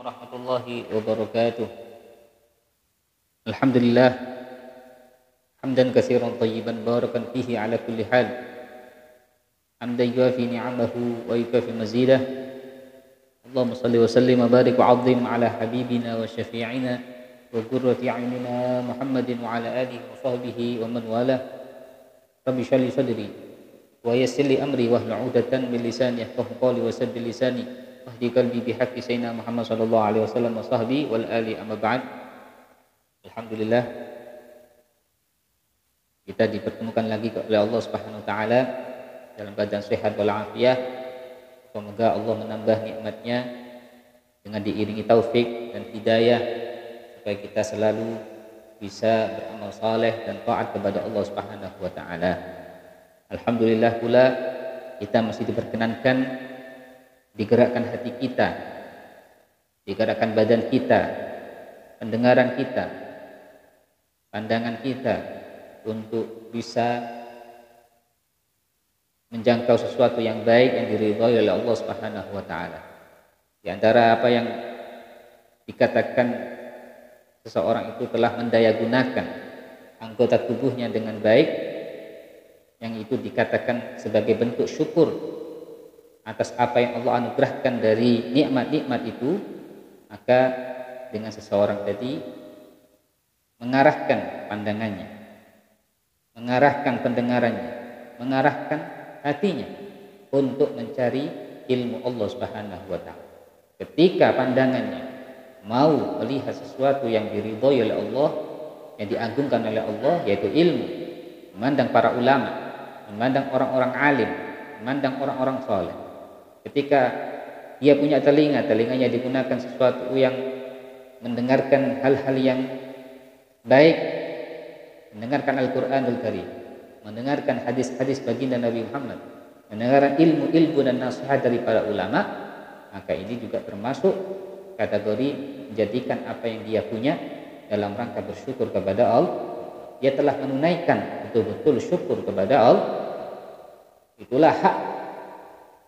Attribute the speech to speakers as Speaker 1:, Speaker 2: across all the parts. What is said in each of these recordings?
Speaker 1: warahmatullahi wabarakatuh. Alhamdulillah hamdan katsiran thayyiban barakan fihi ala kulli hal. Hamdan yuafi ni'amahu wa yukafi mazidah. Allahumma salli wa sallim wa barik wa 'azzim ala habibina wa syafi'ina wa qurrati a'yunina Muhammadin wa ala alihi wa sahbihi wa man walah. Rabbi shrah li sadri wa yassir li amri wahlul 'uqdatam min lisani yafqahu qawli wa saddid lisani wahdi qalbi bihaqqi sayyidina Muhammad sallallahu alaihi wasallam wa sahbihi wal ali amma ba'd. Alhamdulillah kita dipertemukan lagi oleh Allah Subhanahu wa taala dalam keadaan sehat walafiat. Semoga Allah menambah nikmatnya dengan diiringi taufik dan hidayah supaya kita selalu bisa beramal saleh dan taat kepada Allah Subhanahu wa taala. Alhamdulillah pula kita masih diperkenankan digerakkan hati kita, digerakkan badan kita, pendengaran kita, pandangan kita untuk bisa menjangkau sesuatu yang baik yang diridhai oleh Allah Subhanahu wa taala. Di antara apa yang dikatakan seseorang itu telah mendayagunakan anggota tubuhnya dengan baik, yang itu dikatakan sebagai bentuk syukur atas apa yang Allah anugerahkan dari nikmat-nikmat itu, maka dengan seseorang tadi mengarahkan pandangannya, mengarahkan pendengarannya, mengarahkan hatinya untuk mencari ilmu Allah Subhanahu wa taala. Ketika pandangannya mau melihat sesuatu yang diridhoi oleh Allah, yang diagungkan oleh Allah, yaitu ilmu, memandang para ulama, memandang orang-orang alim, memandang orang-orang saleh. Ketika dia punya telinga, telinganya digunakan sesuatu yang mendengarkan hal-hal yang baik, mendengarkan Al-Qur'anul Karim, mendengarkan hadis-hadis baginda Nabi Muhammad, mendengarkan ilmu-ilmu dan nasihat dari para ulama, maka ini juga termasuk kategori menjadikan apa yang dia punya dalam rangka bersyukur kepada Allah. Dia telah menunaikan betul-betul syukur kepada Allah. Itulah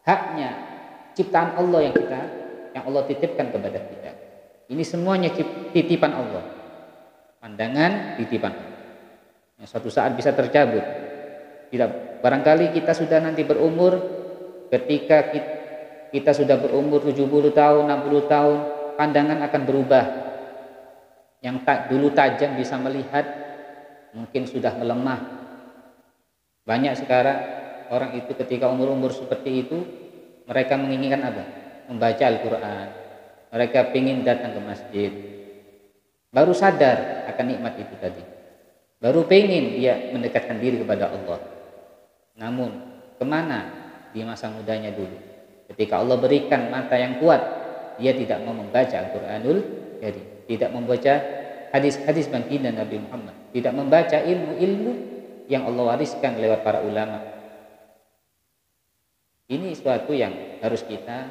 Speaker 1: haknya ciptaan Allah yang Allah titipkan kepada kita. Ini semuanya titipan Allah. Pandangan titipan Allah yang suatu saat bisa tercabut. Tidak, barangkali kita sudah nanti berumur, ketika kita sudah berumur 70 tahun, 60 tahun, pandangan akan berubah. Yang dulu tajam bisa melihat mungkin sudah melemah. Banyak sekarang orang itu ketika umur-umur seperti itu, mereka menginginkan apa? Membaca Al-Quran. Mereka ingin datang ke masjid. Baru sadar akan nikmat itu tadi. Baru ingin dia mendekatkan diri kepada Allah. Namun kemana di masa mudanya dulu? Ketika Allah berikan mata yang kuat, dia tidak mau membaca Al-Quranul Karim, tidak membaca hadis-hadis baginda Nabi Muhammad, tidak membaca ilmu-ilmu yang Allah wariskan lewat para ulama. Ini suatu yang harus kita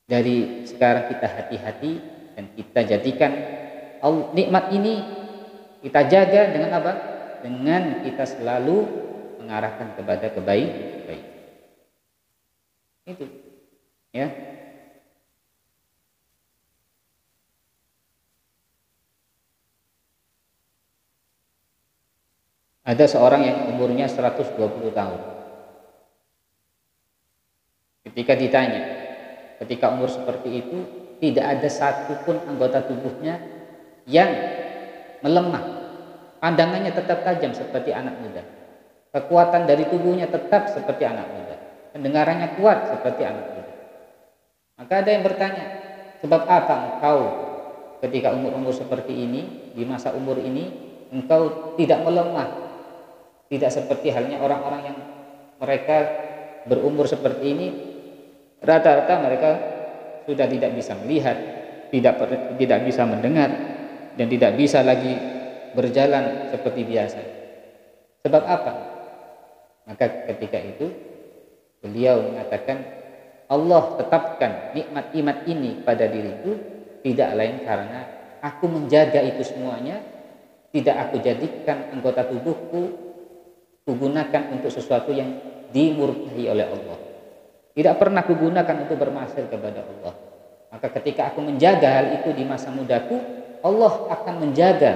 Speaker 1: dari sekarang kita hati-hati dan kita jadikan nikmat ini kita jaga dengan apa? Dengan kita selalu mengarahkan kepada kebaikan. Itu, ya. Ada seorang yang umurnya 120 tahun. Ketika ditanya, ketika umur seperti itu, tidak ada satupun anggota tubuhnya yang melemah. Pandangannya tetap tajam seperti anak muda. Kekuatan dari tubuhnya tetap seperti anak muda. Pendengarannya kuat seperti anak muda. Maka ada yang bertanya, sebab apa engkau ketika umur-umur seperti ini, di masa umur ini, engkau tidak melemah? Tidak seperti halnya orang-orang yang mereka berumur seperti ini, rata-rata mereka sudah tidak bisa melihat, tidak bisa mendengar, dan tidak bisa lagi berjalan seperti biasa. Sebab apa? Maka ketika itu beliau mengatakan, Allah tetapkan nikmat iman ini pada diriku tidak lain karena aku menjaga itu semuanya, tidak aku jadikan anggota tubuhku kugunakan untuk sesuatu yang dimurkai oleh Allah. Tidak pernah kugunakan untuk bermaksiat kepada Allah. Maka ketika aku menjaga hal itu di masa mudaku, Allah akan menjaga.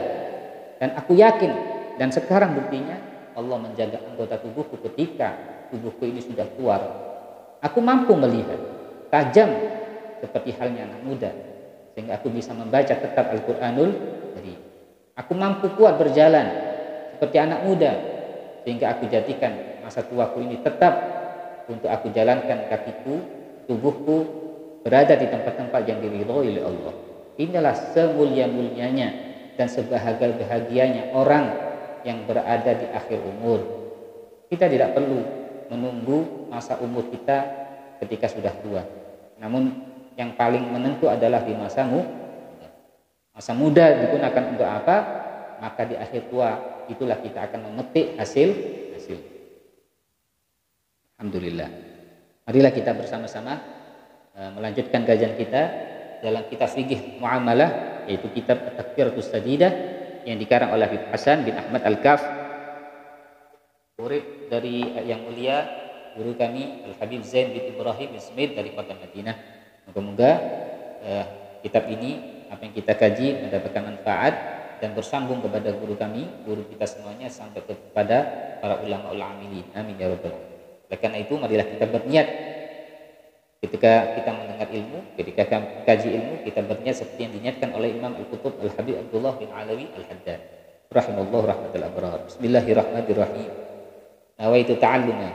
Speaker 1: Dan aku yakin, dan sekarang buktinya Allah menjaga anggota tubuhku ketika tubuhku ini sudah tua. Aku mampu melihat tajam seperti halnya anak muda, sehingga aku bisa membaca tetap Al-Quranul Karim. Aku mampu kuat berjalan seperti anak muda, sehingga aku jadikan masa tuaku ini tetap untuk aku jalankan kakiku, tubuhku berada di tempat-tempat yang diridhoi oleh Allah. Inilah semulia-mulianya dan sebahagia-bahagianya orang yang berada di akhir umur. Kita tidak perlu menunggu masa umur kita ketika sudah tua. Namun yang paling menentu adalah di masa muda digunakan untuk apa? Maka di akhir tua itulah kita akan memetik hasil. Alhamdulillah. Marilah kita bersama-sama melanjutkan kajian kita dalam kitab fikih muamalah, yaitu kitab At-Tadhkiratus Sadidah yang dikarang oleh Habib Hasan bin Ahmad Al-Kaf, murid dari yang mulia guru kami Al-Habib Zain bin Ibrahim bin Smith dari kota Madinah. Moga-moga kitab ini, apa yang kita kaji, mendapatkan manfaat dan bersambung kepada guru kami, guru kita semuanya, sampai kepada para ulama amilin. Amin ya rabbal alamin. Oleh karena itu, marilah kita berniat ketika kita mendengar ilmu, ketika kaji ilmu, kita berniat seperti yang diniatkan oleh Imam Al-Qutub Al-Habib Abdullah bin Alawi Al-Haddad rahimallahu rahmatal abrar. Bismillahirrahmanirrahim. Nawaitu ta'alluma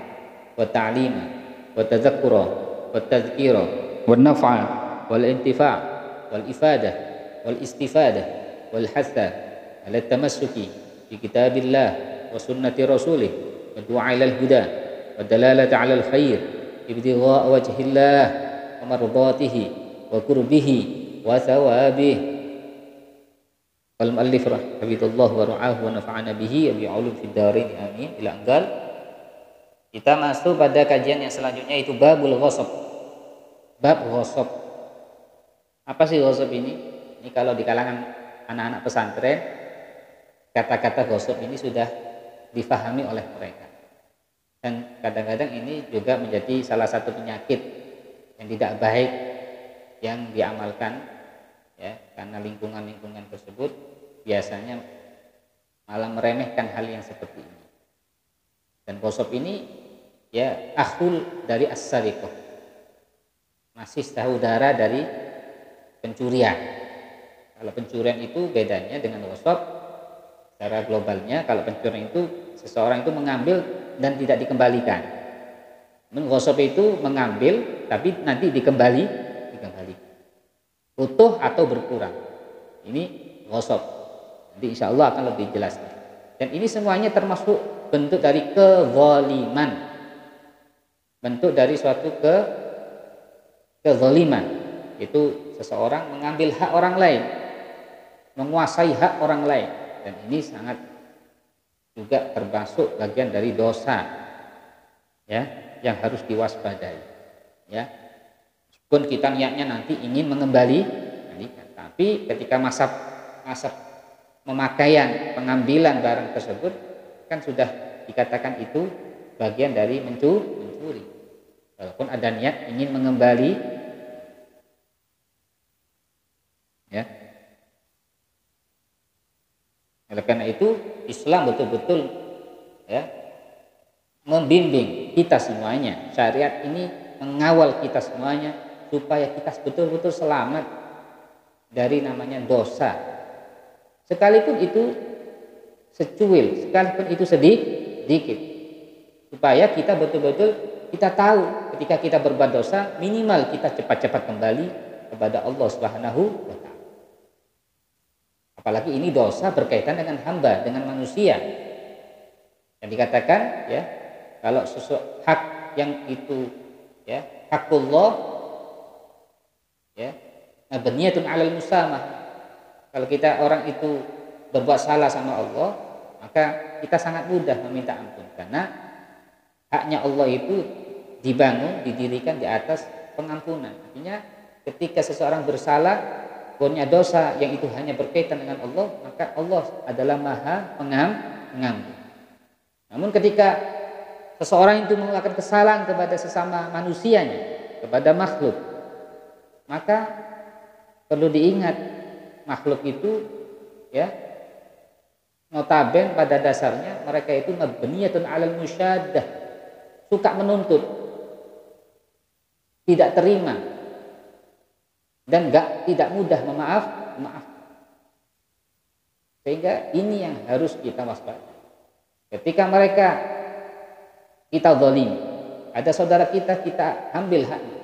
Speaker 1: wa ta'lima wa tadhakkura wa tadhkira wa naf'a wal intifa' wal ifadah wal istifadah wal hatha ala tamassuki bi kitabillah wa sunnati rasulih wa du'a ilal huda wa dalalata 'alal khair ibtigha' wajhillah wa mardatihi wa qurbihi wa thawabih. Wal muallif rahimahullah wa ra'ahu wa nafa'ana bihi wa bi 'ulum fid dharain amin. Ila anggal kita masuk pada kajian yang selanjutnya, itu babul ghasab. Bab ghasab. Apa sih ghasab ini? Ini kalau di kalangan anak-anak pesantren, kata-kata ghasab ini sudah difahami oleh mereka. Dan kadang-kadang ini juga menjadi salah satu penyakit yang tidak baik yang diamalkan, ya, karena lingkungan-lingkungan tersebut biasanya malah meremehkan hal yang seperti ini. Dan ghasab ini ya akhul dari as-sariqah, masih saudara dari pencurian. Kalau pencurian itu bedanya dengan ghasab secara globalnya. Kalau pencurian itu seseorang itu mengambil dan tidak dikembalikan. Ghasab itu mengambil tapi nanti dikembali utuh atau berkurang. Ini ghasab. Nanti insya Allah akan lebih jelas. Dan ini semuanya termasuk bentuk dari kezaliman, bentuk dari suatu kezaliman, itu seseorang mengambil hak orang lain, menguasai hak orang lain. Dan ini sangat juga termasuk bagian dari dosa, ya, yang harus diwaspadai, ya. Meskipun kita niatnya nanti ingin mengembalikan, tapi ketika masa pemakaian pengambilan barang tersebut kan sudah dikatakan itu bagian dari mencuri. Walaupun ada niat ingin mengembali, ya. Oleh karena itu Islam betul-betul, ya, membimbing kita semuanya. Syariat ini mengawal kita semuanya supaya kita betul-betul selamat dari namanya dosa. Sekalipun itu secuil, sekalipun itu sedikit, supaya kita betul-betul kita tahu ketika kita berbuat dosa, minimal kita cepat-cepat kembali kepada Allah Subhanahu wa ta'ala. Apalagi ini dosa berkaitan dengan hamba, dengan manusia. Yang dikatakan, ya, kalau sesuatu hak yang itu, ya, hakullah, ya, mabniyatun 'alal musamah. Kalau kita orang itu berbuat salah sama Allah, maka kita sangat mudah meminta ampun, karena haknya Allah itu dibangun, didirikan di atas pengampunan. Artinya ketika seseorang bersalah, punya dosa yang itu hanya berkaitan dengan Allah, maka Allah adalah Maha Pengampun. Namun ketika seseorang itu melakukan kesalahan kepada sesama manusianya, kepada makhluk, maka Perlu diingat, makhluk itu ya notaben pada dasarnya mereka itu mabniyatun 'alal musyaddah, suka menuntut, tidak terima dan tidak mudah memaaf. Sehingga ini yang harus kita waspada. Ketika mereka kita zalim, ada saudara kita ambil haknya,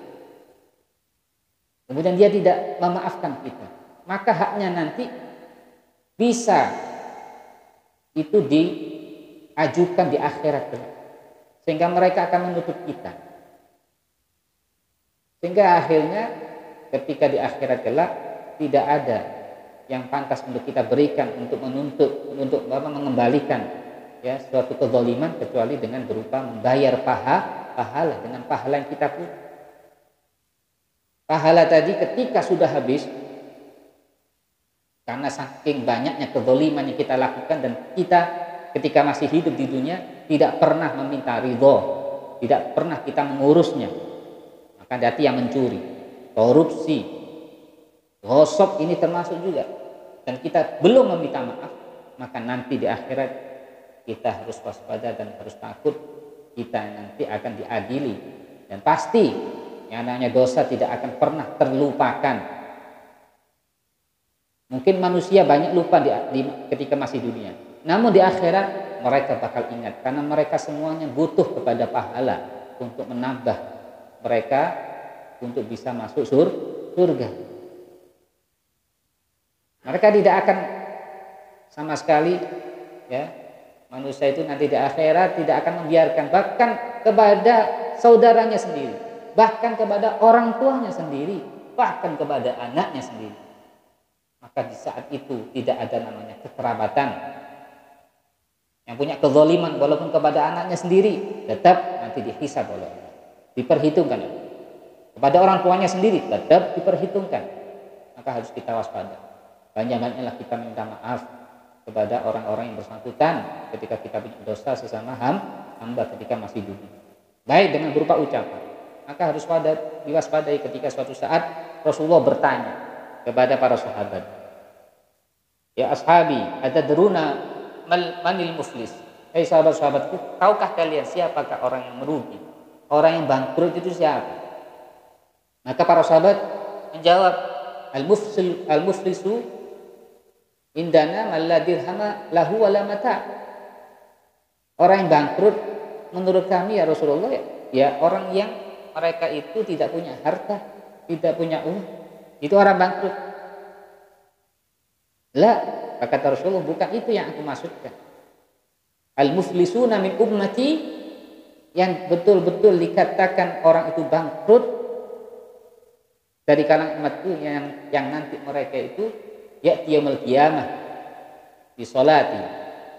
Speaker 1: kemudian dia tidak memaafkan kita, maka haknya nanti bisa itu diajukan di akhirat, sehingga mereka akan menuntut kita, sehingga akhirnya ketika di akhirat kelak tidak ada yang pantas untuk kita berikan untuk menuntut, untuk mengembalikan ya suatu kezaliman kecuali dengan berupa membayar pahala dengan pahala yang kita punya. Pahala tadi ketika sudah habis, karena saking banyaknya kezaliman yang kita lakukan dan kita ketika masih hidup di dunia tidak pernah meminta ridho, tidak pernah kita mengurusnya, maka hati yang mencuri, korupsi, gosok ini termasuk juga, dan kita belum meminta maaf, maka nanti di akhirat kita harus waspada dan harus takut kita nanti akan diadili, dan pasti yang namanya dosa tidak akan pernah terlupakan. Mungkin manusia banyak lupa ketika masih dunia, namun di akhirat mereka bakal ingat, karena mereka semuanya butuh kepada pahala untuk menambah mereka untuk bisa masuk surga. Mereka tidak akan sama sekali ya, manusia itu nanti di akhirat tidak akan membiarkan, bahkan kepada saudaranya sendiri, bahkan kepada orang tuanya sendiri, bahkan kepada anaknya sendiri. Maka di saat itu tidak ada namanya kekerabatan. Yang punya kezaliman walaupun kepada anaknya sendiri tetap nanti dihisab oleh Allah, diperhitungkan. Kepada orang tuanya sendiri tetap diperhitungkan. Maka harus kita waspada. Banyak-banyaklah kita minta maaf kepada orang-orang yang bersangkutan ketika kita punya dosa sesama hamba ketika masih dunia, baik dengan berupa ucapan. Maka harus diwaspadai ketika suatu saat Rasulullah bertanya kepada para sahabat, ya ashabi, atadruna manil muflis? Hei sahabat-sahabatku, tahukah kalian siapakah orang yang merugi, orang yang bangkrut itu siapa? Maka para sahabat menjawab, al-muflisu indana man la dirhama lahu wala mata. Orang yang bangkrut menurut kami ya Rasulullah ya orang yang mereka itu tidak punya harta, tidak punya uang, itu orang bangkrut. La, kata Rasulullah, bukan itu yang aku maksudkan. Al-muflisuna min ummati, yang betul-betul dikatakan orang itu bangkrut dari kalangan umatku yang nanti mereka itu ya'ti yaumil qiyamah bi sholati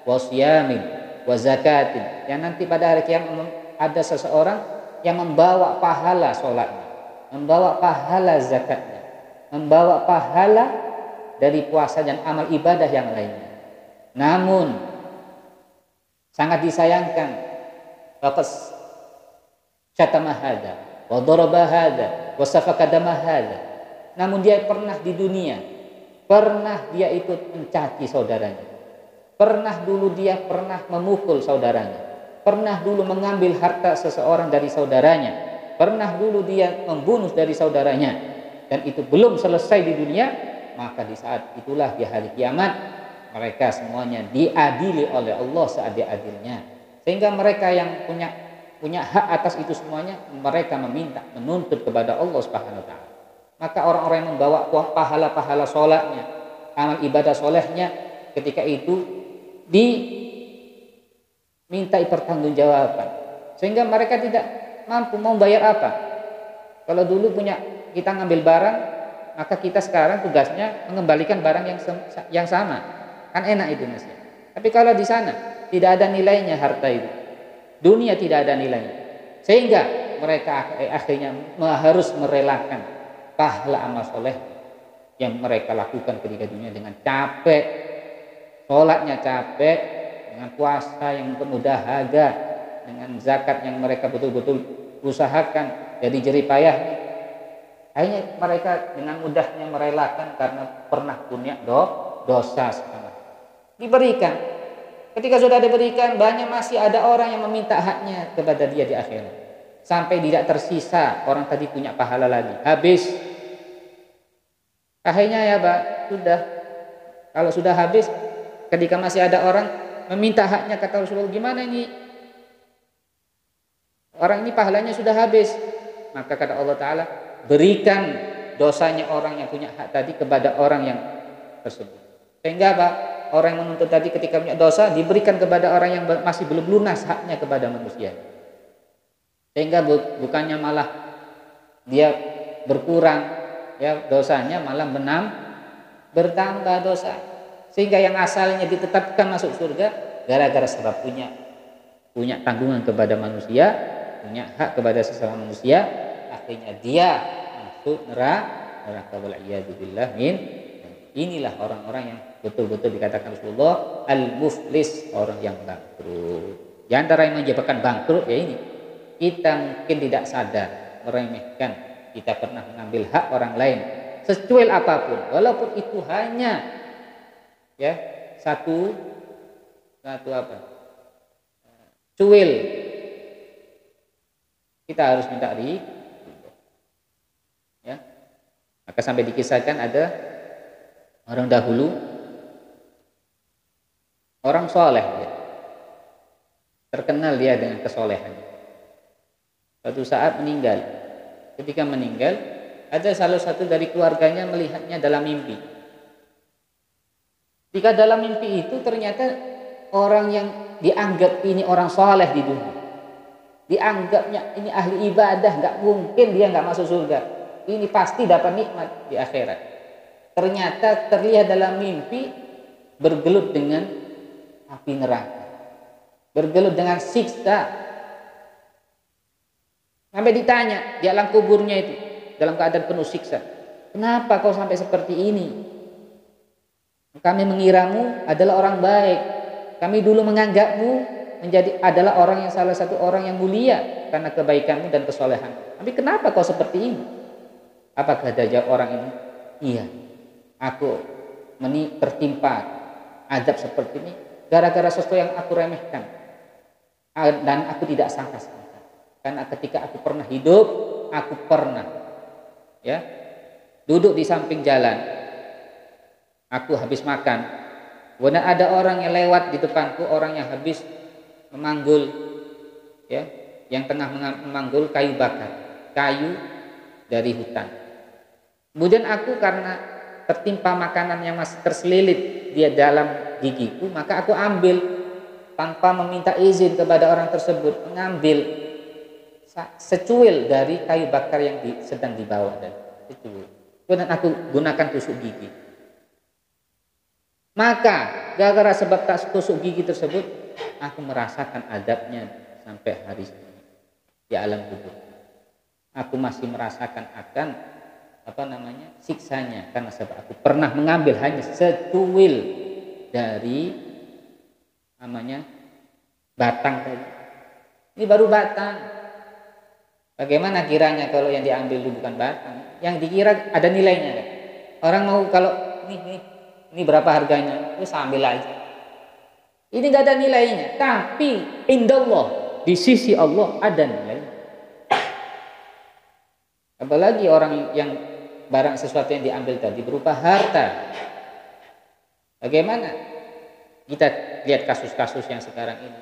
Speaker 1: wa siyamin wa zakatin, yang nanti pada hari kiamat ada seseorang yang membawa pahala sholatnya, membawa pahala zakatnya, membawa pahala dari puasa dan amal ibadah yang lainnya. Namun sangat disayangkan, faqad syatama hadza wa daraba hadza wa safaka dama hadza. Namun dia pernah di dunia, pernah dia ikut mencaci saudaranya, pernah dulu dia pernah memukul saudaranya, pernah dulu mengambil harta seseorang dari saudaranya, pernah dulu dia membunuh dari saudaranya, dan itu belum selesai di dunia. Maka di saat itulah di hari kiamat mereka semuanya diadili oleh Allah seadil-adilnya, sehingga mereka yang punya hak atas itu semuanya mereka menuntut kepada Allah Subhanahu wa taala. Maka orang-orang yang membawa pahala-pahala sholatnya, amal ibadah solehnya, ketika itu dimintai pertanggungjawaban, sehingga mereka tidak mampu mau bayar apa. Kalau dulu kita ngambil barang, maka kita sekarang tugasnya mengembalikan barang yang sama, kan enak itu Mas. Tapi kalau di sana tidak ada nilainya harta itu, dunia tidak ada nilainya, sehingga mereka akhirnya harus merelakan pahala amal soleh yang mereka lakukan ketika dunia dengan capek, sholatnya capek, dengan puasa yang penuh dahaga, dengan zakat yang mereka betul-betul usahakan jadi jerih payah, Hanya mereka dengan mudahnya merelakan karena pernah punya dosa sekarang. Diberikan. Ketika sudah diberikan, banyak masih ada orang yang meminta haknya kepada dia di akhirat. Sampai tidak tersisa orang tadi punya pahala lagi. Habis. Akhirnya ya Pak, sudah. Kalau sudah habis, ketika masih ada orang meminta haknya, kata Rasulullah, gimana ini? Orang ini pahalanya sudah habis. Maka kata Allah Ta'ala, berikan dosanya orang yang punya hak tadi kepada orang yang tersebut. Sehingga Pak, orang yang menuntut tadi ketika punya dosa diberikan kepada orang yang masih belum lunas haknya kepada manusia. Sehingga bukannya malah dia berkurang ya dosanya, malah bertambah dosa. Sehingga yang asalnya ditetapkan masuk surga gara-gara sebab punya tanggungan kepada manusia, punya hak kepada sesama manusia, akhirnya dia masuk neraka wal'iyadu billah min. Inilah orang-orang yang betul-betul dikatakan Rasulullah al-muflis, orang yang bangkrut. Di antara yang menyebabkan bangkrut ya ini, kita mungkin tidak sadar, meremehkan, kita pernah mengambil hak orang lain secuil apapun, walaupun itu hanya ya satu apa cuil, kita harus minta ya. Maka sampai dikisahkan ada orang dahulu, orang soleh ya. Terkenal dia dengan kesolehannya. Suatu saat meninggal. Ketika meninggal, ada salah satu dari keluarganya melihatnya dalam mimpi. Jika dalam mimpi itu ternyata orang yang dianggap ini orang soleh di dunia, dianggapnya ini ahli ibadah, nggak mungkin dia nggak masuk surga. Ini pasti dapat nikmat di akhirat. Ternyata terlihat dalam mimpi bergelut dengan api neraka, bergelut dengan siksa. Sampai ditanya di alam kuburnya itu dalam keadaan penuh siksa, kenapa kau sampai seperti ini? Kami mengiramu adalah orang baik. Kami dulu menganggapmu adalah orang yang salah satu orang yang mulia karena kebaikanmu dan kesolehan. Tapi kenapa kau seperti ini? Apakah jawab orang ini? Iya, aku tertimpa azab seperti ini gara-gara sesuatu yang aku remehkan dan aku tidak sangka-sangka. Karena ketika aku pernah hidup, aku pernah ya duduk di samping jalan, aku habis makan, kemudian ada orang yang lewat di depanku, orang yang habis memanggul ya, yang tengah memanggul kayu bakar, kayu dari hutan. Kemudian aku karena tertimpa makanan yang masih terselilit dia dalam gigiku, maka aku ambil tanpa meminta izin kepada orang tersebut, mengambil secuil dari kayu bakar yang sedang dibawa dan secuil. Kemudian aku gunakan tusuk gigi. Maka gara-gara sebab tusuk gigi tersebut, aku merasakan adabnya sampai hari ini di alam kubur. Aku masih merasakan akan siksanya karena sebab aku pernah mengambil hanya secuil dari batang tadi. Ini baru batang. Bagaimana kiranya kalau yang diambil itu bukan batang, yang dikira ada nilainya kan? Orang mau kalau ini berapa harganya, terus ambil aja. Ini nggak ada nilainya, tapi indallah, di sisi Allah ada nilainya. Apalagi orang yang barang sesuatu yang diambil tadi berupa harta. Bagaimana kita lihat kasus-kasus yang sekarang ini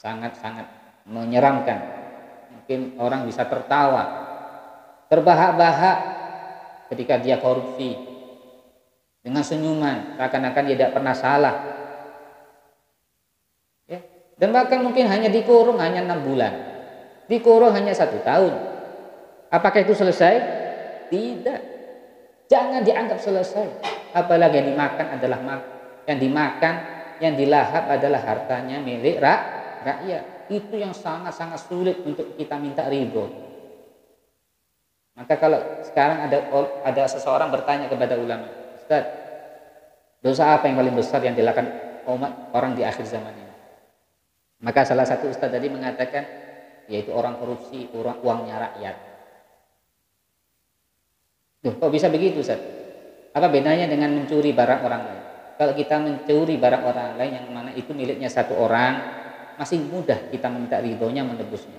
Speaker 1: sangat-sangat menyeramkan. Mungkin orang bisa tertawa, terbahak-bahak ketika dia korupsi dengan senyuman, seakan-akan dia tidak pernah salah. Ya. Dan bahkan mungkin hanya dikurung hanya 6 bulan, dikurung hanya 1 tahun. Apakah itu selesai? Tidak. Jangan dianggap selesai. Apalagi yang dimakan, yang dilahap adalah hartanya milik rakyat. Itu yang sangat-sangat sulit untuk kita minta ridho. Maka kalau sekarang ada seseorang bertanya kepada ulama, Ustaz, dosa apa yang paling besar yang dilakukan umat orang di akhir zaman ini? Maka salah satu ustaz tadi mengatakan, yaitu orang korupsi uangnya rakyat. Duh, kok bisa begitu, Ustaz? Apa bedanya dengan mencuri barang orang lain? Kalau kita mencuri barang orang lain yang mana itu miliknya satu orang, masih mudah kita minta ridhonya menebusnya.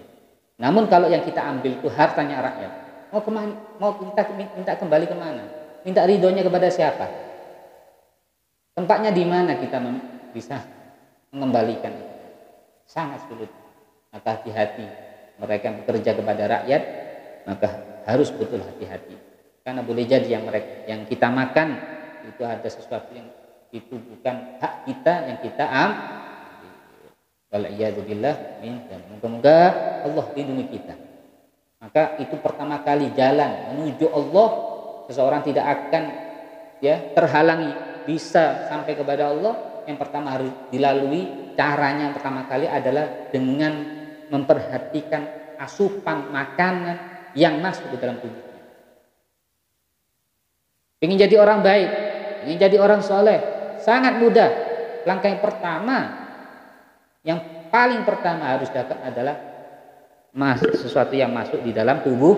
Speaker 1: Namun kalau yang kita ambil itu hartanya rakyat, mau kemana? Mau kita minta kembali kemana? Minta ridhonya kepada siapa? Tempatnya di mana kita bisa mengembalikan itu? Sangat sulit. Maka hati-hati mereka yang bekerja kepada rakyat, maka harus betul hati-hati. Karena boleh jadi yang kita makan itu ada sesuatu yang itu bukan hak kita yang kita wal'iyadzubillah min. Moga-moga Allah lindungi kita. Maka itu pertama kali jalan menuju Allah, seseorang tidak akan terhalangi bisa sampai kepada Allah. Yang pertama harus dilalui, caranya yang pertama kali adalah dengan memperhatikan asupan makanan yang masuk ke dalam tubuh. Ingin jadi orang baik, ingin jadi orang soleh, sangat mudah. Langkah yang pertama, yang paling pertama harus dapat adalah sesuatu yang masuk di dalam tubuh.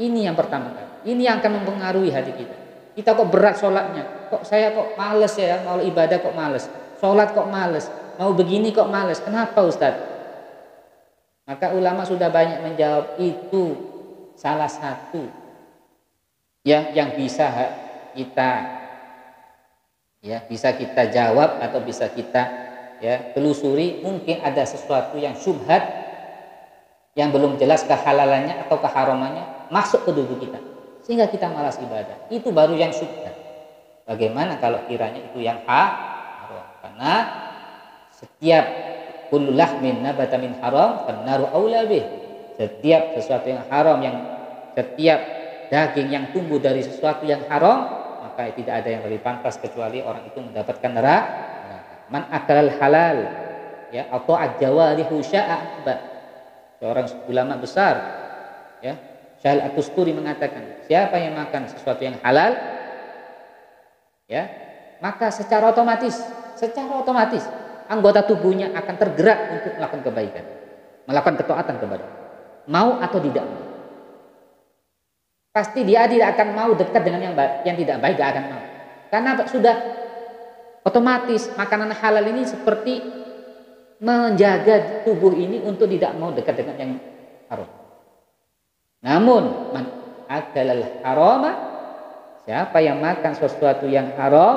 Speaker 1: Ini yang pertama kali. Ini yang akan mempengaruhi hati kita. Kita kok berat sholatnya, kok saya kok males ya, mau ibadah kok males, sholat kok males, mau begini kok males. Kenapa Ustaz? Maka ulama sudah banyak menjawab, itu salah satu yang bisa kita jawab atau bisa kita telusuri. Mungkin ada sesuatu yang syubhat yang belum jelas kehalalannya atau keharamannya masuk ke tubuh kita sehingga kita malas ibadah. Itu baru yang syubhat. Bagaimana kalau kiranya itu yang haram? Karena setiap kullu lahmin nabata min haram fannaru aula bih. Setiap sesuatu yang haram, setiap daging yang tumbuh dari sesuatu yang haram, maka tidak ada yang lebih pantas kecuali orang itu mendapatkan neraka. Man akalal halal atau ajawarihu sya'aba. Seorang ulama besar Syahal At-Tusturi mengatakan, siapa yang makan sesuatu yang halal maka secara otomatis anggota tubuhnya akan tergerak untuk melakukan kebaikan, melakukan ketaatan kepada Allah, mau atau tidak mau. Pasti dia tidak akan mau dekat dengan yang tidak baik, tidak akan mau. Karena sudah otomatis makanan halal ini seperti menjaga tubuh ini untuk tidak mau dekat dengan yang haram. Namun man akalal harama, siapa yang makan sesuatu yang haram,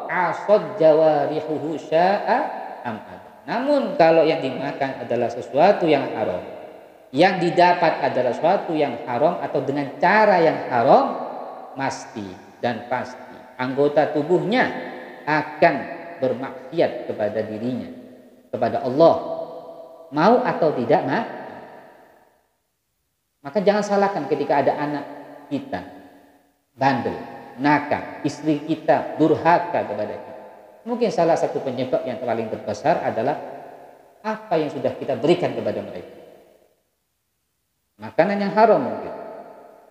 Speaker 1: asad jawarihuhu sya'a am'ad. Namun kalau yang dimakan adalah sesuatu yang haram, yang didapat adalah sesuatu yang haram atau dengan cara yang haram, pasti anggota tubuhnya akan bermaksiat kepada dirinya, kepada Allah, mau atau tidak Maka jangan salahkan ketika ada anak kita bandel, nakal, istri kita durhaka kepada kita. Mungkin salah satu penyebab yang paling terbesar adalah apa yang sudah kita berikan kepada mereka. Makanan yang haram mungkin,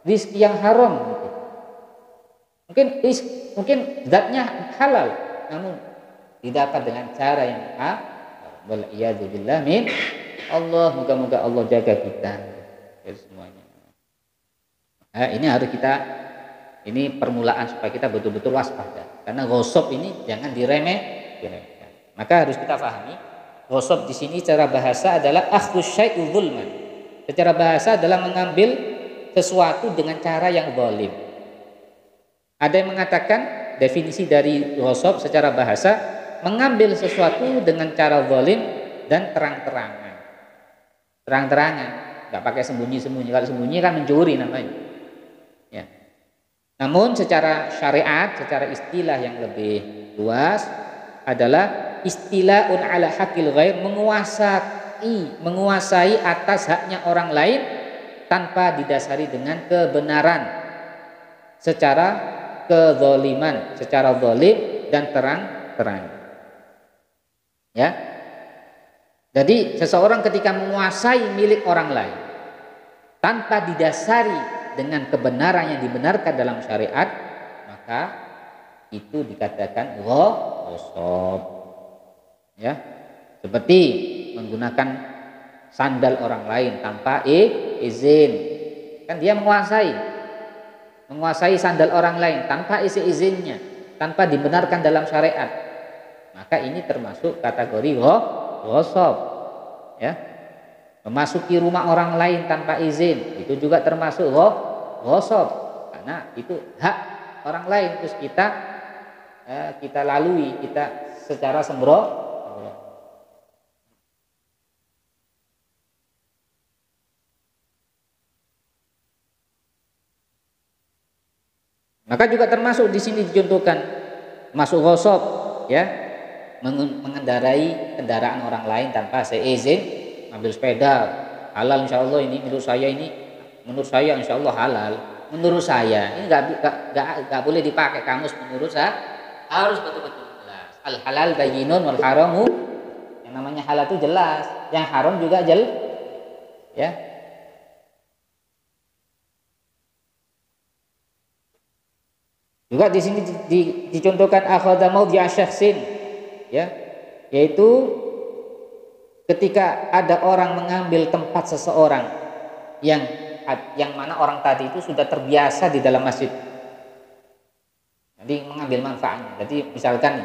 Speaker 1: rizki yang haram mungkin zatnya halal, namun didapat dengan cara yang wal'iyadzubillah min Allah. Moga-moga Allah jaga kita semuanya. Ini harus ini permulaan supaya kita betul-betul waspada, karena ghosab ini jangan diremehkan. Maka harus kita pahami, ghosab di sini secara bahasa adalah akhdhus syai'i dzulman. Secara bahasa adalah mengambil sesuatu dengan cara yang zalim. Ada yang mengatakan definisi dari ghosab secara bahasa, mengambil sesuatu dengan cara zalim dan terang-terangan. Nggak pakai sembunyi-sembunyi. Kalau sembunyi kan mencuri namanya. Namun secara syariat, secara istilah yang lebih luas adalah istilahun ala hakil ghair, menguasai atas haknya orang lain tanpa didasari dengan kebenaran, secara kezaliman, secara zalim dan terang-terang. Jadi seseorang ketika menguasai milik orang lain tanpa didasari dengan kebenaran yang dibenarkan dalam syariat, maka itu dikatakan ghosab. Seperti menggunakan sandal orang lain tanpa izin, kan dia menguasai. menguasai sandal orang lain tanpa izinnya, tanpa dibenarkan dalam syariat, maka ini termasuk kategori ghosab, ya. Memasuki rumah orang lain tanpa izin itu juga termasuk ghosab, karena itu hak orang lain, terus kita lalui, kita secara sembrono. Maka juga termasuk di sini dicontohkan masuk ghosab, ya, mengendarai kendaraan orang lain tanpa seizin, ambil sepeda halal insya Allah, ini menurut saya insya Allah halal, menurut saya ini nggak boleh dipakai kamus menurut saya, harus betul-betul jelas. Al halal bayyinun wal haramu, yang namanya halal itu jelas, yang haram juga ya. Juga di sini dicontohkan akhadha mawdi'a syakhsin, ya, yaitu ketika ada orang mengambil tempat seseorang yang mana orang tadi itu sudah terbiasa di dalam masjid. Jadi mengambil manfaatnya. Jadi misalkan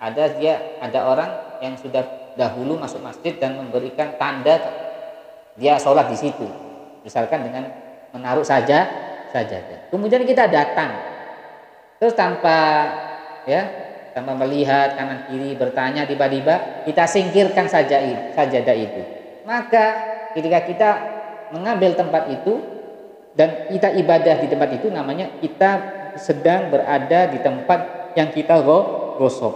Speaker 1: ada orang yang sudah dahulu masuk masjid dan memberikan tanda dia sholat di situ. Misalkan dengan menaruh sajadah. Kemudian kita datang, terus tanpa melihat kanan kiri, bertanya, tiba-tiba kita singkirkan sajadah itu. Maka ketika kita mengambil tempat itu dan kita ibadah di tempat itu, namanya kita sedang berada di tempat yang kita ghosab.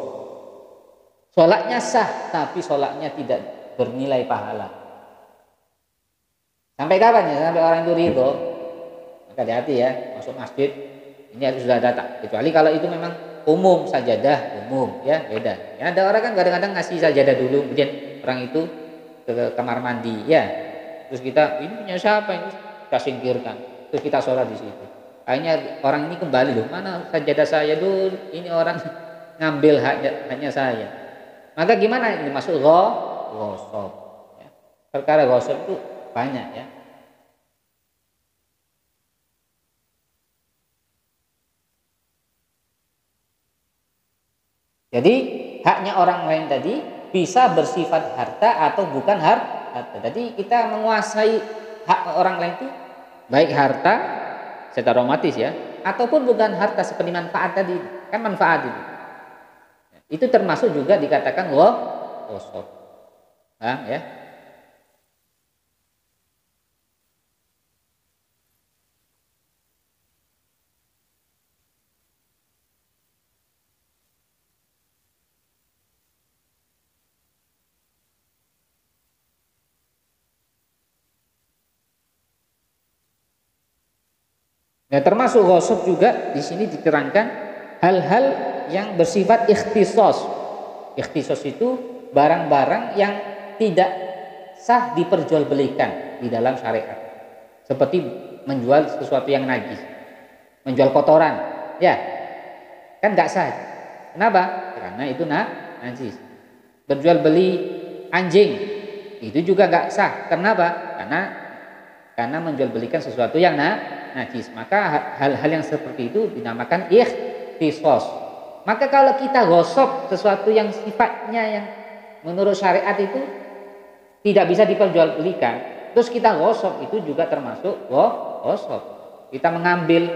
Speaker 1: Sholatnya sah, tapi sholatnya tidak bernilai pahala. Sampai kapan ya? Sampai orang itu ridho. Maka hati-hati ya, masuk masjid ini harus sudah datang. Kecuali kalau itu memang umum, sajadah umum, ya beda. Ya, ada orang kan kadang-kadang ngasih sajadah dulu, kemudian orang itu ke kamar mandi, ya. Terus kita, ini punya siapa ini? Kita singkirkan. Terus kita sholat di situ. Akhirnya orang ini kembali, loh, mana sajadah saya dulu? Ini orang ngambil haknya saya. Maka gimana? Ini masuk ghosab. Ya. Perkara ghosab itu banyak, ya. Jadi haknya orang lain tadi bisa bersifat harta atau bukan harta. Jadi kita menguasai hak orang lain itu baik harta secara otomatis, ya, ataupun bukan harta seperti manfaat tadi, kan manfaat itu termasuk juga dikatakan ghosab. Ya. Nah, termasuk ghosab juga di sini diterangkan hal-hal yang bersifat ikhtisos. Ikhtisos itu barang-barang yang tidak sah diperjualbelikan di dalam syariat. Seperti menjual sesuatu yang najis, menjual kotoran, ya, kan nggak sah. Kenapa? Karena itu najis. Berjual beli anjing itu juga nggak sah. Kenapa? Karena menjual belikan sesuatu yang najis. Maka hal-hal yang seperti itu dinamakan ikhtisos. Maka kalau kita ghosab sesuatu yang sifatnya yang menurut syariat itu tidak bisa diperjualbelikan, terus kita ghosab, itu juga termasuk ghosab. Kita mengambil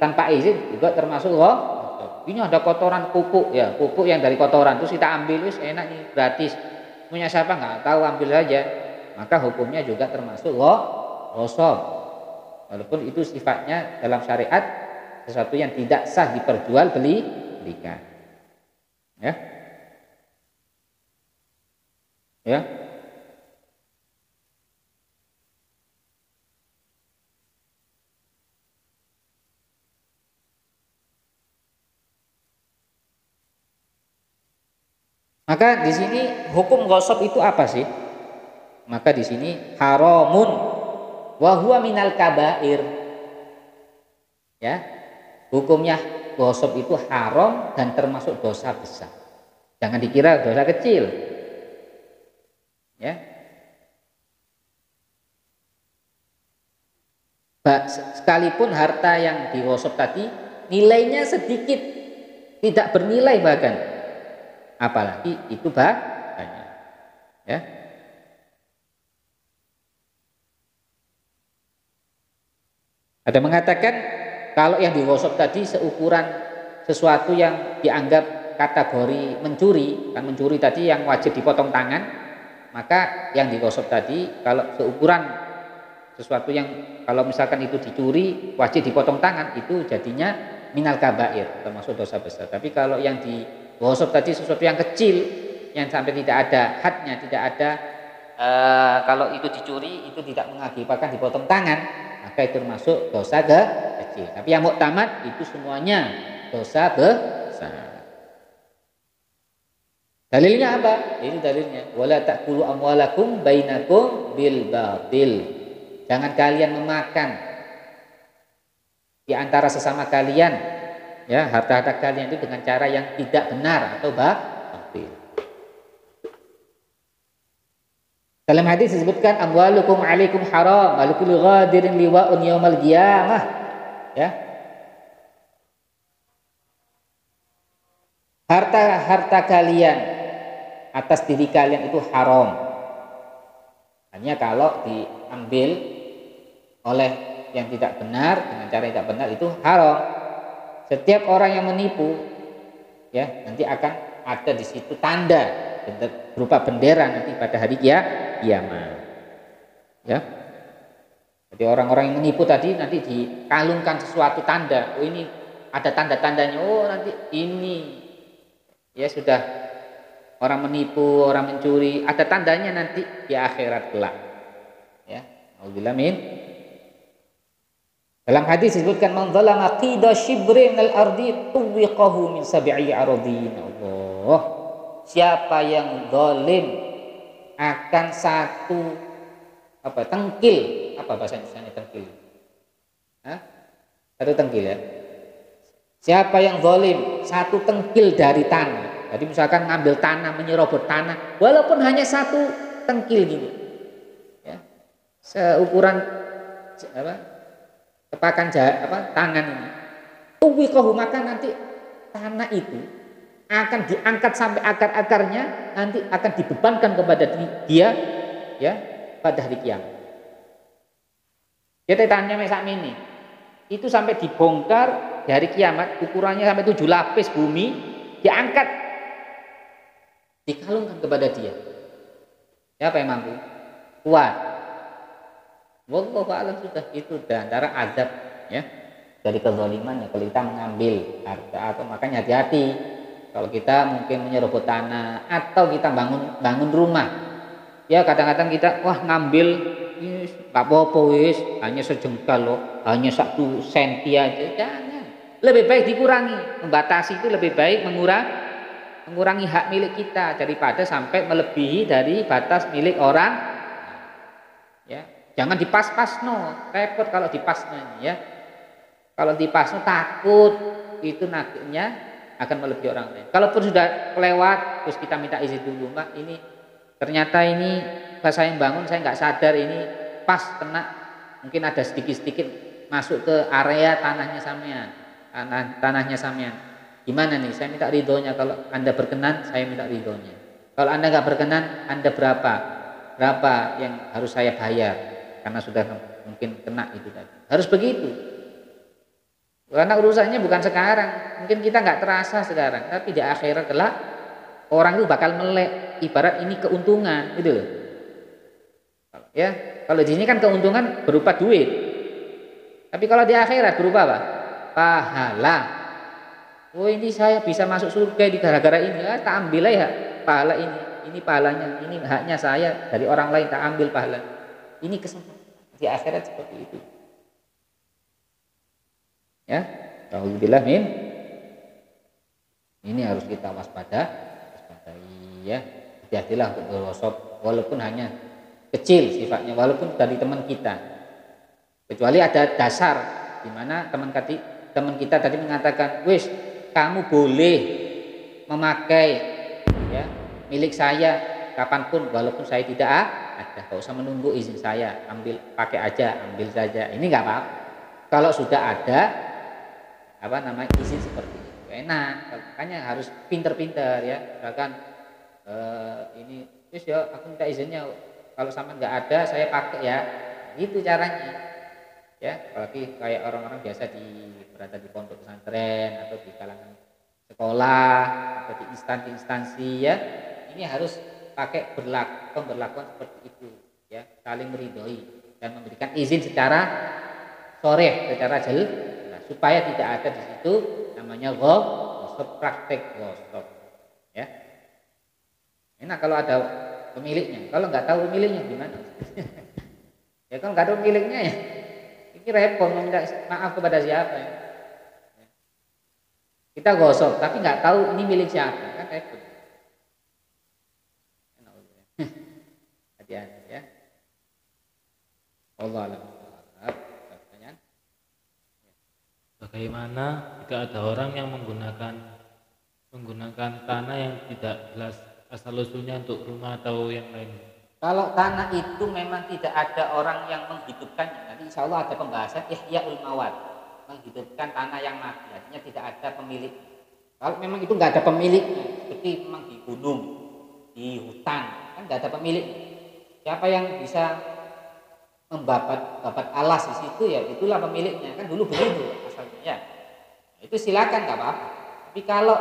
Speaker 1: tanpa izin juga termasuk ghosab. Ini ada kotoran pupuk, ya, pupuk yang dari kotoran, terus kita ambil, wis enak nih, gratis, punya siapa nggak tahu, ambil saja. Maka hukumnya juga termasuk ghosab, walaupun itu sifatnya dalam syariat sesuatu yang tidak sah diperjualbelikan. Ya. Maka di sini hukum ghosab itu apa sih? Maka di sini haramun wa huwa minal kabair. Ya. Hukumnya ghosab itu haram dan termasuk dosa besar. Jangan dikira dosa kecil. Ya. Sekalipun harta yang digosok tadi nilainya sedikit, tidak bernilai bahkan, apalagi itu banyak. Ya. Ada mengatakan kalau yang digosok tadi seukuran sesuatu yang dianggap kategori mencuri, kan mencuri tadi yang wajib dipotong tangan, maka yang digosok tadi kalau seukuran sesuatu yang kalau misalkan itu dicuri wajib dipotong tangan, itu jadinya minal kabair, termasuk dosa besar. Tapi kalau yang digosok tadi sesuatu yang kecil yang sampai tidak ada hadnya, tidak ada kalau itu dicuri itu tidak mengakibatkan dipotong tangan, maka itu termasuk dosa kecil. Tapi yang muktamad itu semuanya dosa besar. Dalilnya apa? Ini dalilnya wala ta'kulu amwalakum bainakum bil batil. Jangan kalian memakan di antara sesama kalian, ya, harta-harta kalian itu dengan cara yang tidak benar atau batil. Dalam hadis disebutkan amwalukum alaikum haram wa likulli ghadirin liwa'un yaumal qiyamah. Ya. Harta-harta kalian atas diri kalian itu haram. Hanya kalau diambil oleh yang tidak benar dengan cara yang tidak benar itu haram. Setiap orang yang menipu, ya, nanti akan ada di situ tanda berupa bendera nanti pada hari kiamat. Ya. Jadi orang-orang yang menipu tadi nanti dikalungkan sesuatu tanda. Oh, ini ada tanda-tandanya. Oh, nanti ini ya sudah orang menipu, orang mencuri, ada tandanya nanti di akhirat kelak. Ya, auzubillahi min. Dalam hadis disebutkan man zalama qida shibrin al-ardi tuwiqahu min sab'i aradin. Allah. Siapa yang zalim akan satu tengkil, apa bahasa Indonesianya tengkil? Satu tengkil, ya. Siapa yang zalim satu tengkil dari tanah. Jadi misalkan ngambil tanah, menyerobot tanah, walaupun hanya satu tengkil gini. Ya. Seukuran tepakan tangan ini. Tuwiqahu, maka nanti tanah itu akan diangkat sampai akar-akarnya, nanti akan dibebankan kepada dia, ya, pada hari kiamat. Jadi tanahnya mesak ini, itu sampai dibongkar di hari kiamat, ukurannya sampai 7 lapis bumi, diangkat, dikalungkan kepada dia. Siapa yang mampu? Kuat. Wallahu a'lam, sudah itu antara azab, ya, dari kezaliman. Ya, kalau kita mengambil harta atau makanya hati-hati kalau kita mungkin menyerobot tanah atau kita bangun rumah, ya, kadang-kadang kita ngambil tak apa-apa wis, hanya sejengkal loh, hanya 1 senti aja. Jangan, lebih baik dikurangi. Membatasi itu lebih baik mengurangi hak milik kita daripada sampai melebihi dari batas milik orang, ya. Jangan dipas-pasno, repot kalau dipasno, ya. Kalau dipasno takut itu nantinya akan melebihi orang lain. Kalaupun sudah kelewat terus kita minta izin dulu, Mbak, ini ternyata ini pas saya bangun saya nggak sadar ini pas kena, mungkin ada sedikit-sedikit masuk ke area tanahnya sampean. Gimana nih? Saya minta ridhonya. Kalau Anda berkenan, saya minta ridhonya. Kalau Anda nggak berkenan, Anda berapa yang harus saya bayar? Karena sudah mungkin kena itu tadi. Harus begitu. Karena urusannya bukan sekarang. Mungkin kita nggak terasa sekarang, tapi di akhirat kelak orang itu bakal melek. Ibarat ini keuntungan, gitu loh. Ya, kalau di sini kan keuntungan berupa duit. Tapi kalau di akhirat berupa apa? Pahala. Oh, ini saya bisa masuk surga di gara-gara ini. Tak ambil ya pahala ini. Ini pahalanya, ini haknya saya dari orang lain, tak ambil pahala. Ini kesempatan di akhirat seperti itu. Ya, auzubillah min. Ini harus kita waspadai, ya. Hati-hatilah untuk berwasop, walaupun hanya kecil sifatnya, walaupun dari teman kita. Kecuali ada dasar di mana teman kita tadi mengatakan, "Wis, kamu boleh memakai, ya, milik saya kapanpun walaupun saya tidak ada, nggak usah menunggu izin saya, ambil pakai aja, ambil saja. Ini nggak apa-apa. Kalau sudah ada izin seperti itu enak. Makanya harus pinter-pinter ya. Misalkan ini terus ya aku minta izinnya, kalau sama nggak ada saya pakai ya, gitu caranya ya. Apalagi kayak orang-orang biasa berada di pondok pesantren atau di kalangan sekolah atau di instansi ya, ini harus pakai pemberlakuan seperti itu ya, saling meridhoi dan memberikan izin secara secara jelas, supaya tidak ada di situ namanya gosip, praktek gosip ya. Enak kalau ada pemiliknya, kalau nggak tahu pemiliknya gimana? Ya kalau nggak ada pemiliknya ya ini repot, meminta maaf kepada siapa ya. Kita gosok tapi nggak tahu ini milik siapa, kan repot. Hati-hati ya. Allah alam. Pertanyaan.
Speaker 2: Bagaimana jika ada orang yang menggunakan tanah yang tidak jelas asal usulnya untuk rumah atau yang lain?
Speaker 1: Kalau tanah itu memang tidak ada orang yang menghidupkannya, nanti insya Allah ada pembahasan Ihya'ul Mawad, menghidupkan tanah yang mati, artinya tidak ada pemilik. Kalau memang itu nggak ada pemiliknya, seperti memang di gunung, di hutan, kan nggak ada pemilik. Siapa yang bisa membabat alas di situ ya itulah pemiliknya, kan dulu begitu asalnya ya. Nah, itu silakan nggak apa-apa. Tapi kalau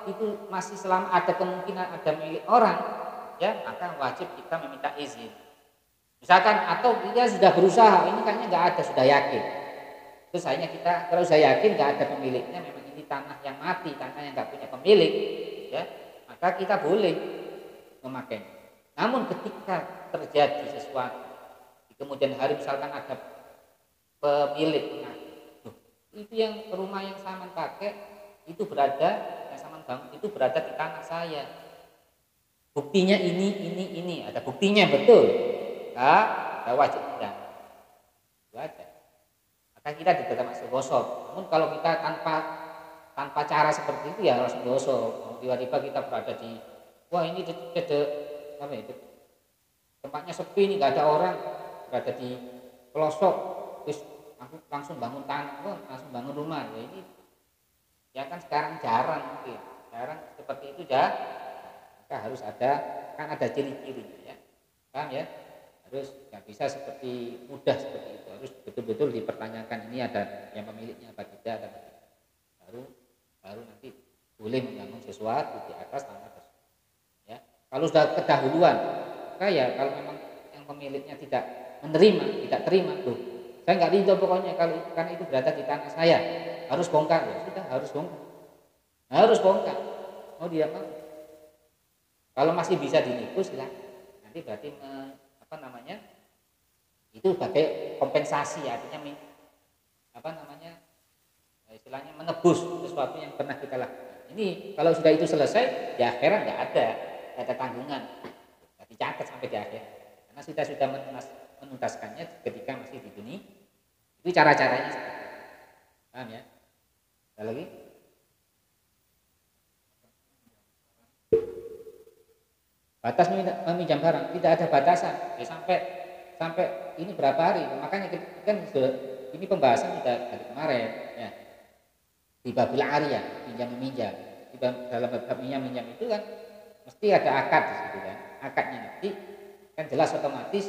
Speaker 1: itu masih selama ada kemungkinan ada milik orang, ya maka wajib kita meminta izin. Misalkan atau dia sudah berusaha, ini kayaknya nggak ada, sudah yakin. Terus akhirnya kita kalau sudah yakin nggak ada pemiliknya, memang ini tanah yang mati, tanah yang nggak punya pemilik, ya maka kita boleh memakainya. Namun ketika terjadi sesuatu di kemudian hari, misalkan ada pemilik itu yang rumah yang Saman pakai itu berada, yang Saman bangun itu berada di tanah saya. Buktinya ini ada buktinya betul. Kita wajib tidak. Wajib. Maka kita tidak masuk gosok. Namun kalau kita tanpa cara seperti itu ya harus gosok. Tiba-tiba kita berada di ini apa itu? Tempatnya sepi, ini nggak ada orang, berada di pelosok, terus langsung bangun langsung bangun rumah. Ya ini ya kan sekarang jarang mungkin, jarang seperti itu ya. Maka harus ada, kan ada ciri-cirinya ya, paham ya? Harus nggak bisa seperti mudah seperti itu, harus betul-betul dipertanyakan ini ada yang pemiliknya apa tidak, baru nanti boleh membangun sesuatu di atas tanah tersebut. Ya, kalau sudah kedahuluan, ya kalau memang yang pemiliknya tidak terima tuh, saya nggak ridho pokoknya kalau karena itu berada di tanah saya, harus bongkar ya sudah, harus bongkar. Mau dia mau, kalau masih bisa dinego silakan, nanti berarti itu sebagai kompensasi, artinya istilahnya menebus sesuatu yang pernah kita lakukan. Ini kalau sudah itu selesai di akhirat nggak ada tanggungan, dicatat sampai di akhir karena sudah menuntaskannya ketika masih di dunia. Itu cara-caranya seperti itu. Paham ya? Ada lagi? Batas meminjam barang tidak ada batasan ya, sampai ini berapa hari. Makanya kan ini pembahasan sudah dari kemarin ya, di babil ariyah, pinjam meminjam. Dalam bab minjam itu kan mesti ada akad di situ kan. Akadnya nanti kan jelas otomatis,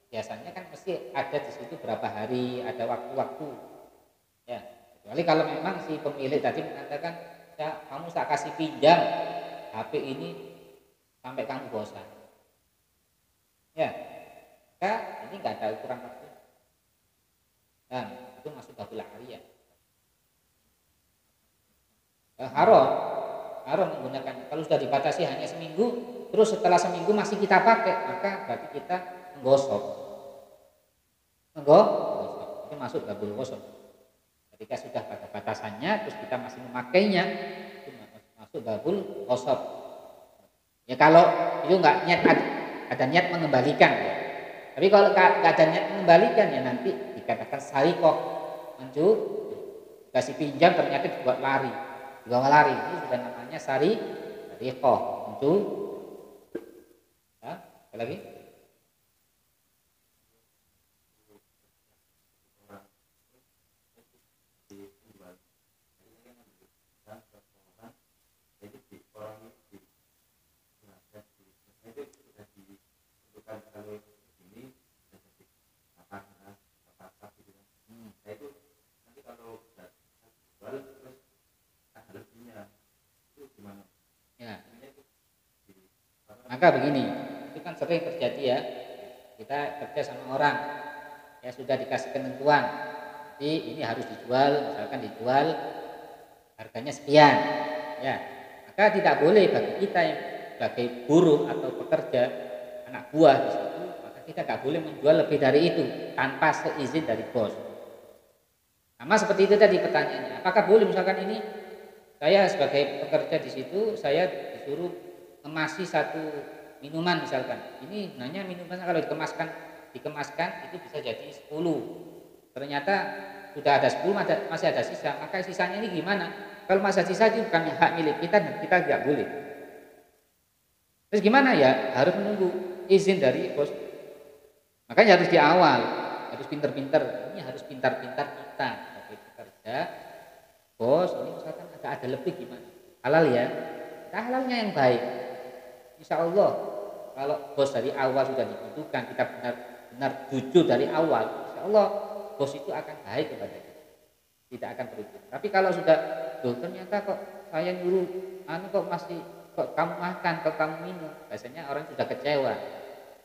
Speaker 1: biasanya kan mesti ada di situ berapa hari, ada waktu-waktu ya. Kecuali kalau memang si pemilik tadi mengatakan ya kamu tak kasih pinjam HP ini sampai kamu bosan ya, ini nggak ada ukuran waktu, dan itu masuk babil ariyah. Haram menggunakan. Kalau sudah dibatasi hanya seminggu, terus setelah seminggu masih kita pakai, maka berarti kita menggosok. Itu masuk babul gosok. Ketika sudah pada batasannya, terus kita masih memakainya, itu masuk babul gosok. Ya kalau itu nggak ada niat mengembalikan ya. Tapi kalau nggak ada niat mengembalikan ya nanti dikatakan sarikoh, kasih pinjam ternyata dibuat lari. Ini sudah namanya sarikoh. Ya, apa lagi? maka begini, itu kan sering terjadi ya, kita kerja sama orang ya sudah dikasih ketentuan, jadi ini harus dijual, misalkan dijual harganya sekian ya, maka tidak boleh bagi kita yang sebagai buruh atau pekerja anak buah di situ, maka kita nggak boleh menjual lebih dari itu tanpa seizin dari bos. Sama seperti itu tadi pertanyaannya, apakah boleh misalkan ini saya sebagai pekerja di situ saya disuruh ngemasi satu minuman misalkan, ini sebenarnya minuman kalau dikemaskan itu bisa jadi 10, ternyata sudah ada 10 masih ada sisa, maka sisanya ini gimana? Kalau masih sisa itu bukan hak milik kita dan kita tidak boleh. Terus gimana ya? Harus menunggu izin dari bos. Makanya harus di awal, harus pintar-pintar. Ini harus pintar-pintar kita sebagai pekerja. Bos, ini misalkan ada lebih gimana? Halal ya? Kita halalnya yang baik. Insya Allah, kalau bos dari awal sudah dibutuhkan, kita benar-benar jujur dari awal, insya Allah bos itu akan baik kepada kita, tidak akan berujung. Tapi kalau sudah, loh ternyata kok saya nyuruh, kok kamu makan, kok kamu minum, biasanya orang sudah kecewa,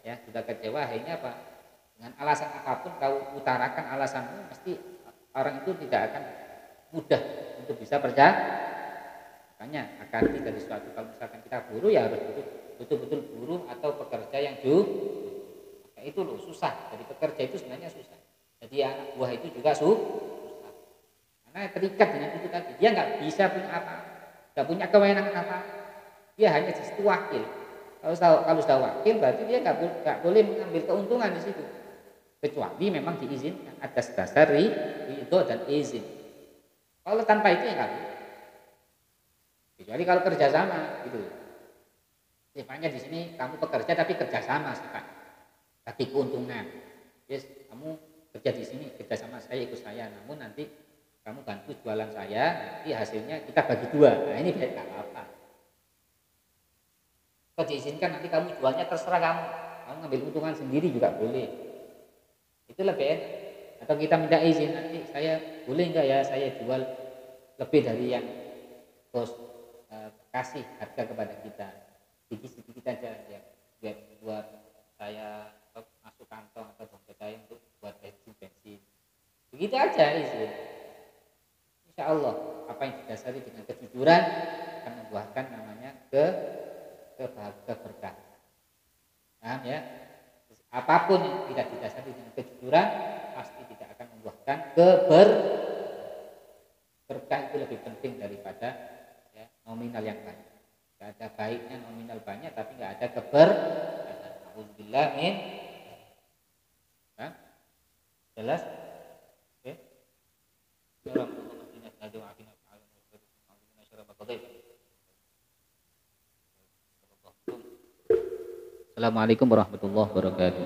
Speaker 1: ya sudah kecewa. Akhirnya apa? Dengan alasan apapun kau utarakan alasanmu, mesti orang itu tidak akan mudah untuk bisa percaya. Makanya akar dari suatu, kalau misalkan kita buruh ya harus betul-betul buruh atau pekerja yang maka itu loh susah. Jadi pekerja itu sebenarnya susah. Jadi anak buah itu juga susah. Karena terikat dengan itu tadi. Dia nggak bisa punya apa, nggak punya kewenangan apa. Dia hanya justru wakil. Kalau sudah wakil berarti dia nggak boleh mengambil keuntungan di situ. Kecuali memang diizinkan atas dasar ridho dan izin. Kalau tanpa itu ya nggak boleh. Kecuali kalau kerjasama gitu. Sifatnya di sini kamu pekerja tapi kerjasama sifat, bagi keuntungan. Yes, kamu kerja di sini kerjasama saya ikut saya, namun nanti kamu bantu jualan saya, nanti hasilnya kita bagi dua. Nah ini nggak apa-apa. Kalau diizinkan nanti kamu jualnya terserah kamu ngambil keuntungan sendiri juga boleh. Itu lebih enak. Atau kita minta izin nanti saya boleh nggak ya saya jual lebih dari yang bos kasih harga kepada kita, sedikit aja ya, buat saya masuk kantong atau dompet saya untuk buat bensin. Begitu aja izin. Insya Allah apa yang didasari dengan kejujuran akan membuahkan namanya keberkahan. Paham ya? Apapun yang tidak didasari dengan kejujuran pasti tidak akan membuahkan berkah. Itu lebih penting daripada nominal yang banyak. Gak ada baiknya nominal banyak tapi gak ada keberkahan. Alhamdulillah min. Jelas? Oke. Assalamualaikum warahmatullahi wabarakatuh.